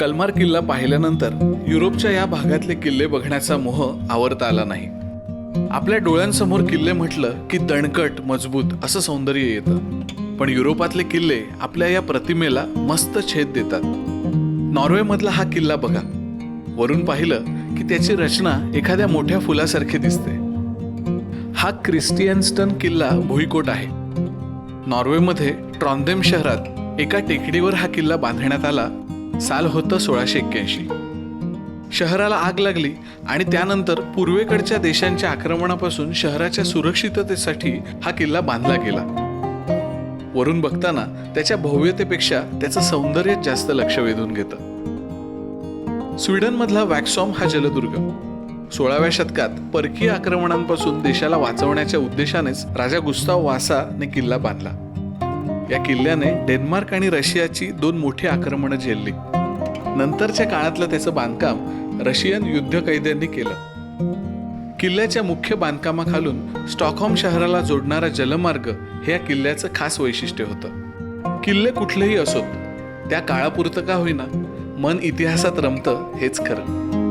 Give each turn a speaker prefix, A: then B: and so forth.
A: Kalmar किल्ला पाहिल्यानंतर युरोपच्या या भागातले किल्ले बघण्याचा मोह आवरता आला नाही. आपल्या डोळ्यांसमोर किल्ले म्हटलं की दणकट मजबूत असं सौंदर्य येतं, पण युरोपातले किल्ले आपल्या या प्रतिमेला मस्त छेद देतात. नॉर्वेमधला हा किल्ला बघा. वरून पाहिलं की त्याची रचना एखाद्या मोठ्या फुलासारखी दिसते. हा क्रिस्टियन्स्टन किल्ला भुईकोट आहे. नॉर्वेमध्ये ट्रॉन्डेम शहरात एका टेकडीवर हा किल्ला बांधण्यात आला. साल होतं 1681. शहराला आग लागली आणि त्यानंतर पूर्वेकडच्या देशांच्या आक्रमणापासून शहराच्या सुरक्षिततेसाठी हा किल्ला बांधला गेला. वरून बघताना त्याच्या भव्यतेपेक्षा त्याचं सौंदर्य जास्त लक्ष वेधून घेतं. स्वीडनमधला वॅक्सॉम हा जलदुर्ग 16व्या शतकात परकीय आक्रमणांपासून देशाला वाचवण्याच्या उद्देशानेच राजा गुस्ताव वासाने किल्ला बांधला. या किल्ल्याने डेन्मार्क आणि रशियाची 2 मोठी आक्रमणं झेलली. नंतरच्या काळातलं त्याचं बांधकाम रशियन युद्धकैद्यांनी केलं. किल्ल्याच्या मुख्य बांधकामाखालून स्टॉकहोम शहराला जोडणारा जलमार्ग हे या किल्ल्याचं खास वैशिष्ट्य होतं. किल्ले कुठलेही असोत, त्या काळापुरतं का होईना मन इतिहासात रमतं हेच खरं.